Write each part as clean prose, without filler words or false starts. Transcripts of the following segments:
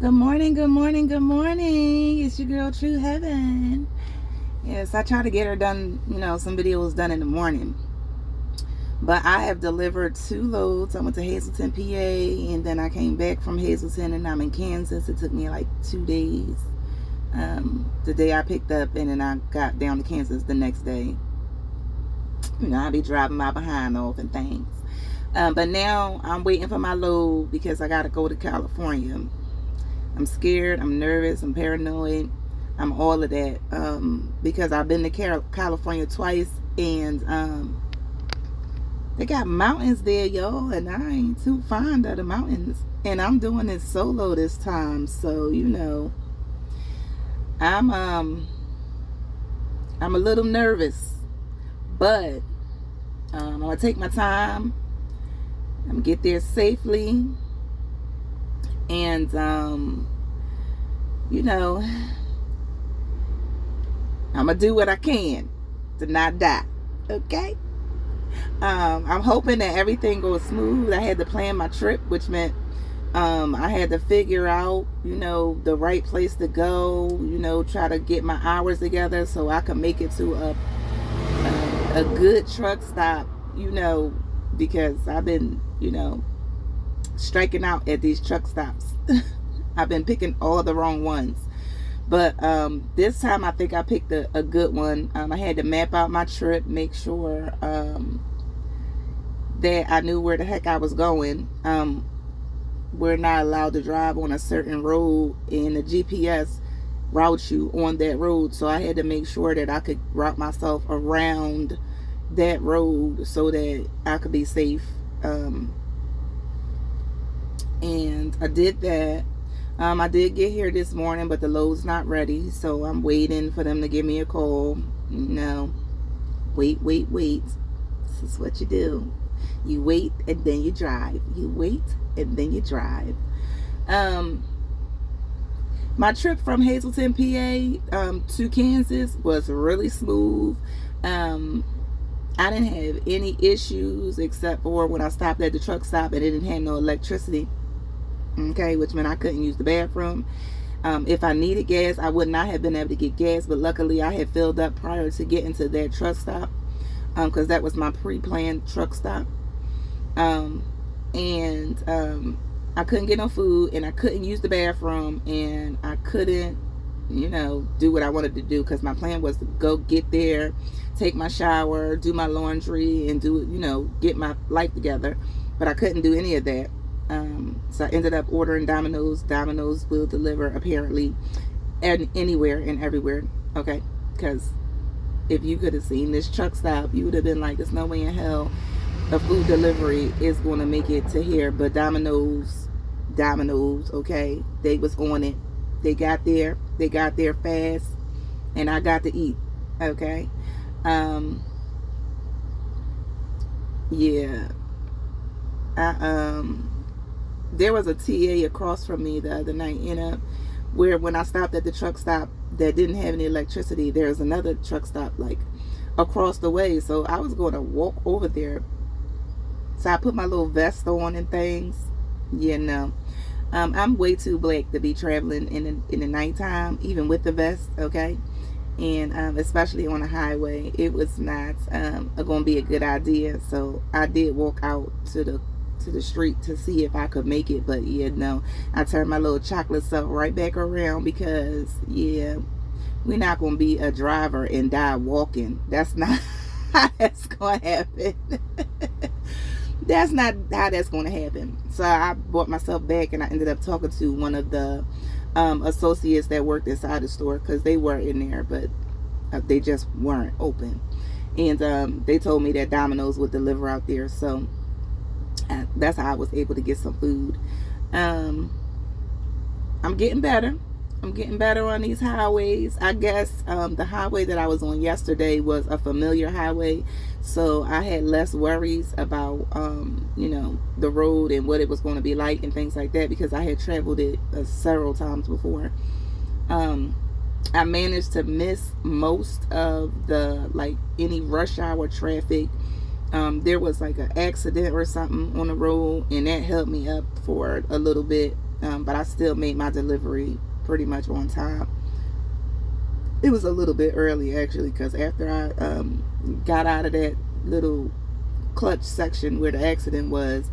Good morning, good morning, good morning. It's your girl True Heaven. Yes, I try to get her done, some videos done in the morning. But I have delivered 2 loads. I went to Hazleton, PA, and then I came back from Hazleton and I'm in Kansas. It took me like 2 days. The day I picked up and then I got down to Kansas the next day. I'll be driving my behind off and things. But now I'm waiting for my load because I got to go to California. I'm scared, I'm nervous, I'm paranoid, I'm all of that because I've been to California twice and they got mountains there, y'all, and I ain't too fond of the mountains. And I'm doing this solo this time, so I'm I'm a little nervous, but I'm gonna take my time. I'm gonna get there safely, and I'm gonna do what I can to not die. Okay. I'm hoping that everything goes smooth. I had to plan my trip, which meant I had to figure out, the right place to go. Try to get my hours together so I could make it to a good truck stop. Because I've been, striking out at these truck stops. I've been picking all the wrong ones. But this time I think I picked a good one. I had to map out my trip, make sure that I knew where the heck I was going. We're not allowed to drive on a certain road, and the GPS routes you on that road. So I had to make sure that I could route myself around that road so that I could be safe. And I did that. I did get here this morning, but the load's not ready, so I'm waiting for them to give me a call. No, wait. This is what you do. You wait and then you drive. You wait and then you drive. My trip from Hazleton, PA, to Kansas was really smooth. I didn't have any issues except for when I stopped at the truck stop and it didn't have no electricity. Okay, which meant I couldn't use the bathroom. If I needed gas, I would not have been able to get gas, but luckily I had filled up prior to getting to that truck stop, because that was my pre-planned truck stop. And I couldn't get no food, and I couldn't use the bathroom, and I couldn't, do what I wanted to do, because my plan was to go get there, take my shower, do my laundry, and get my life together. But I couldn't do any of that. So I ended up ordering Domino's. Domino's will deliver apparently anywhere and everywhere. Okay, because if you could have seen this truck stop, you would have been like, "There's no way in hell a food delivery is going to make it to here." But Domino's, okay, they was on it. They got there fast, and I got to eat. Okay, yeah, I there was a TA across from me the other night, where when I stopped at the truck stop that didn't have any electricity, there's another truck stop like across the way. So I was going to walk over there. So I put my little vest on and things. I'm way too black to be traveling in the nighttime, even with the vest, okay? And especially on a highway, it was not going to be a good idea. So I did walk out to the street to see if I could make it, but I turned my little chocolate self right back around because we're not gonna be a driver and die walking. That's not how that's gonna happen. That's not how that's gonna happen. So I brought myself back, and I ended up talking to one of the associates that worked inside the store, because they were in there, but they just weren't open. And they told me that Domino's would deliver out there, so that's how I was able to get some food. I'm getting better. I'm getting better on these highways. I guess the highway that I was on yesterday was a familiar highway, so I had less worries about the road and what it was going to be like and things like that, because I had traveled it several times before. I managed to miss most of the any rush hour traffic. There was like an accident or something on the road, and that held me up for a little bit. but I still made my delivery pretty much on time. It was a little bit early actually, because after I got out of that little clutch section where the accident was,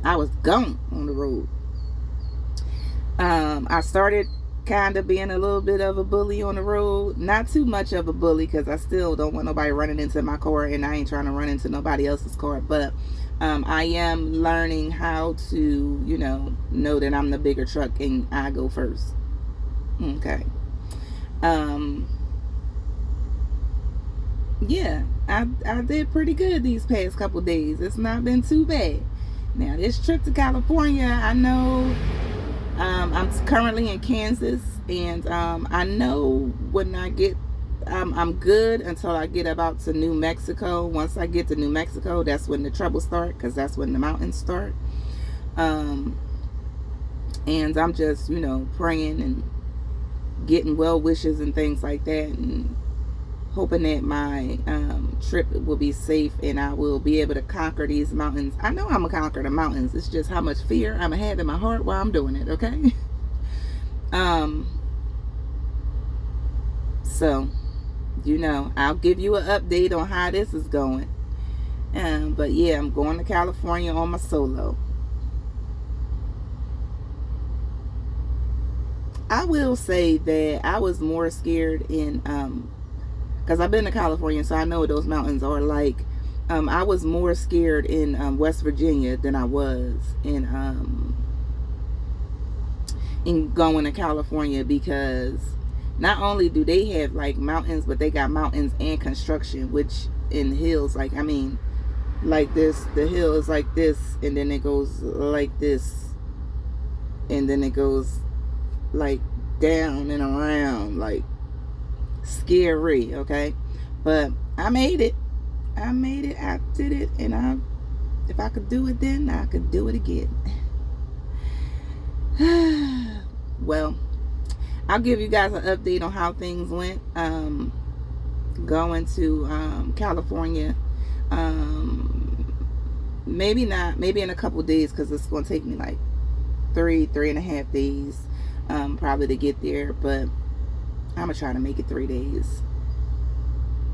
I was gone on the road. I started kind of being a little bit of a bully on the road. Not too much of a bully, because I still don't want nobody running into my car, and I ain't trying to run into nobody else's car. But I am learning how to, know that I'm the bigger truck and I go first. Okay. Yeah, I did pretty good these past couple days. It's not been too bad. Now, this trip to California, I know I'm currently in Kansas, and I know when I get, I'm good until I get about to New Mexico. Once I get to New Mexico, that's when the trouble starts, because that's when the mountains start. And I'm just, praying and getting well wishes and things like that, and hoping that my trip will be safe and I will be able to conquer these mountains. I know I'm going to conquer the mountains. It's just how much fear I'm going to have in my heart while I'm doing it, okay? So, I'll give you an update on how this is going. But yeah, I'm going to California on my solo. I will say that I was more scared in because I've been to California, so I know what those mountains are like. I was more scared in West Virginia than I was in going to California, because not only do they have like mountains, but they got mountains and construction, which in hills, like this, the hill is like this, and then it goes like this, and then it goes like down and around, like scary, okay? But I made it. I did it, and if I could do it then, I could do it again. Well, I'll give you guys an update on how things went going to California. Maybe in a couple days, because it's going to take me like 3.5 days probably to get there, but I'm gonna try to make it 3 days.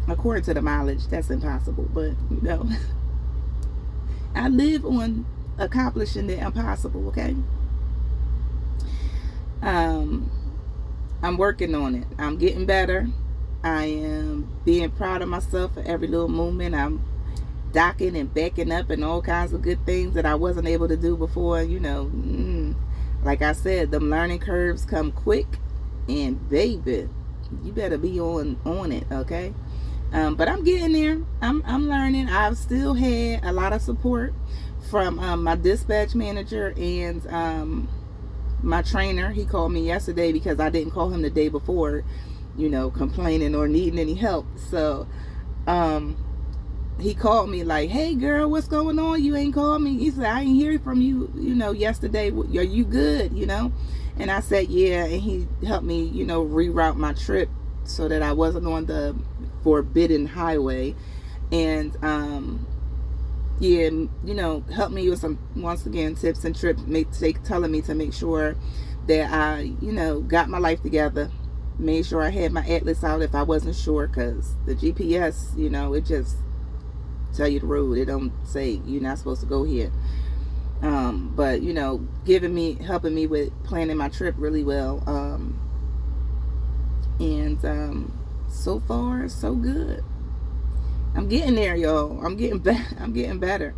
According to the mileage, that's impossible, but I live on accomplishing the impossible, okay? I'm working on it. I'm getting better. I am being proud of myself for every little movement. I'm docking and backing up and all kinds of good things that I wasn't able to do before. Like I said, them learning curves come quick, and baby, you better be on it, okay? But I'm getting there. I'm learning. I've still had a lot of support from my dispatch manager and my trainer. He called me yesterday because I didn't call him the day before, complaining or needing any help. So he called me like, "Hey girl, what's going on? You ain't called me." He said, "I ain't hear from you, yesterday. Are you good, And I said, yeah. And he helped me, reroute my trip so that I wasn't on the forbidden highway. And helped me with some, once again, tips and trips, telling me to make sure that I, got my life together. Made sure I had my atlas out if I wasn't sure, because the GPS, it just tell you the road. It don't say you're not supposed to go here. But helping me with planning my trip really well. And so far so good. I'm getting there, y'all. I'm getting better.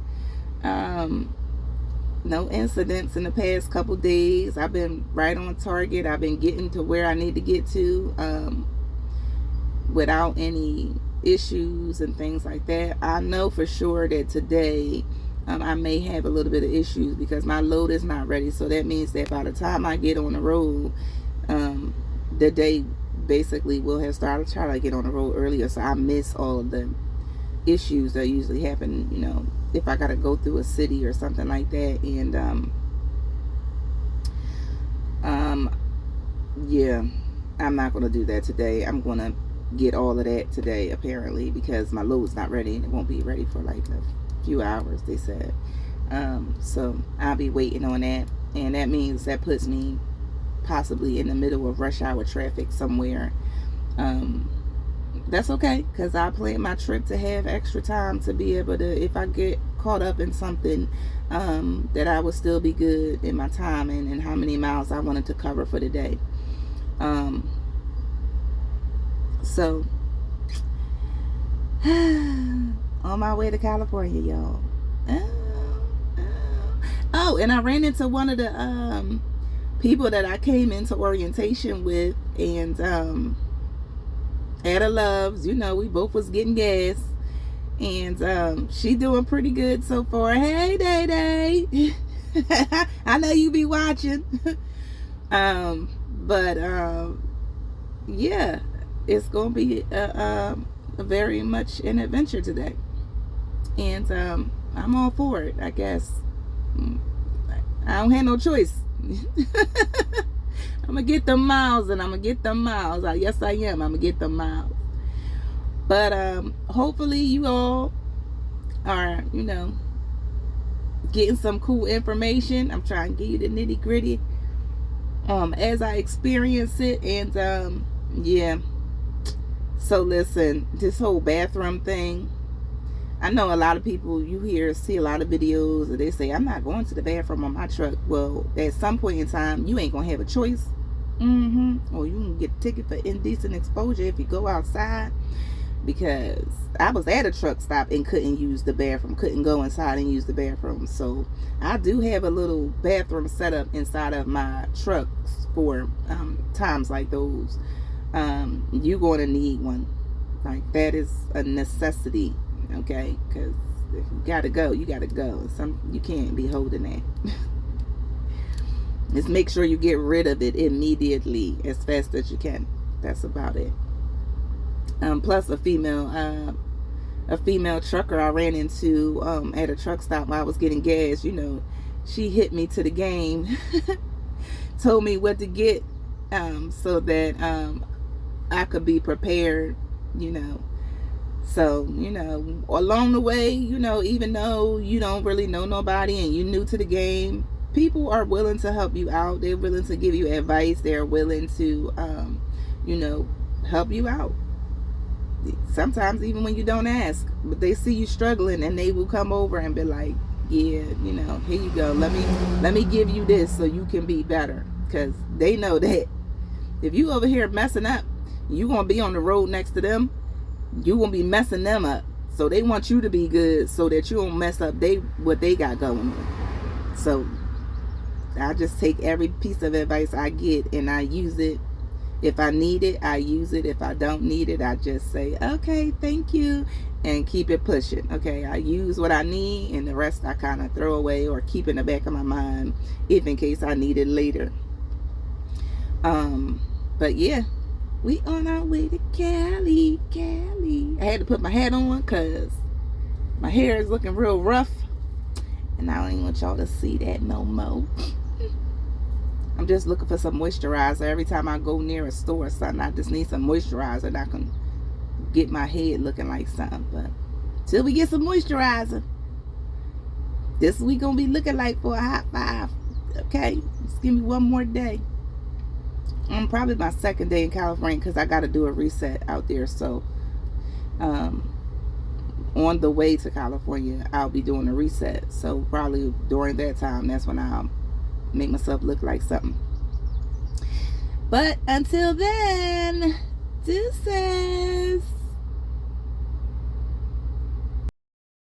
No incidents in the past couple days. I've been right on target. I've been getting to where I need to get to without any issues and things like that. I know for sure that today I may have a little bit of issues because my load is not ready. So that means that by the time I get on the road, the day basically will have started. Try to get on the road earlier, so I miss all of the issues that usually happen, if I gotta go through a city or something like that. And yeah, I'm not gonna do that today. I'm gonna get all of that today, apparently, because my load's not ready, and it won't be ready for like a few hours, they said. So I'll be waiting on that. and that puts me possibly in the middle of rush hour traffic somewhere. That's okay, because I plan my trip to have extra time to be able to, if I get caught up in something, that I would still be good in my time and how many miles I wanted to cover for the day. So on my way to California, y'all. Oh, and I ran into one of the people that I came into orientation with, and Ada Loves, we both was getting gas, and she doing pretty good so far. Hey, Day Day. I know you be watching. But yeah, it's gonna be a very much an adventure today, and I'm all for it. I guess I don't have no choice. I'm gonna get them miles, and I'm gonna get them miles. Yes, I am. I'm gonna get them miles. But hopefully you all are, getting some cool information. I'm trying to give you the nitty gritty as I experience it, and yeah. So listen, this whole bathroom thing. I know a lot of people, see a lot of videos, and they say, I'm not going to the bathroom on my truck. Well, at some point in time, you ain't going to have a choice. Or you can get a ticket for indecent exposure if you go outside. Because I was at a truck stop and couldn't use the bathroom, couldn't go inside and use the bathroom. So I do have a little bathroom set up inside of my trucks for times like those. You're going to need one. Like, that is a necessity. Okay, because if you gotta go, you gotta go. You can't be holding that. Just make sure you get rid of it immediately, as fast as you can. That's about it. Plus a female trucker I ran into at a truck stop while I was getting gas. She hit me to the game, told me what to get, so that I could be prepared. So, along the way, even though you don't really know nobody and you're new to the game, people are willing to help you out. They're willing to give you advice. They're willing to, help you out. Sometimes even when you don't ask, but they see you struggling, and they will come over and be like, yeah, here you go. Let me give you this so you can be better. Because they know that if you over here messing up, you going to be on the road next to them. You won't be messing them up. So they want you to be good so that you don't mess up what they got going on. So I just take every piece of advice I get and I use it. If I need it, I use it. If I don't need it, I just say, okay, thank you, and keep it pushing. Okay, I use what I need, and the rest I kind of throw away or keep in the back of my mind if in case I need it later. But yeah. We on our way to Cali. I had to put my hat on because my hair is looking real rough. And I don't even want y'all to see that no more. I'm just looking for some moisturizer. Every time I go near a store or something, I just need some moisturizer and I can get my head looking like something. But till we get some moisturizer, this week gonna be looking like for a hot 5. Okay? Just give me one more day. Probably my second day in California because I got to do a reset out there. So on the way to California, I'll be doing a reset. So probably during that time, that's when I'll make myself look like something. But until then, deuces.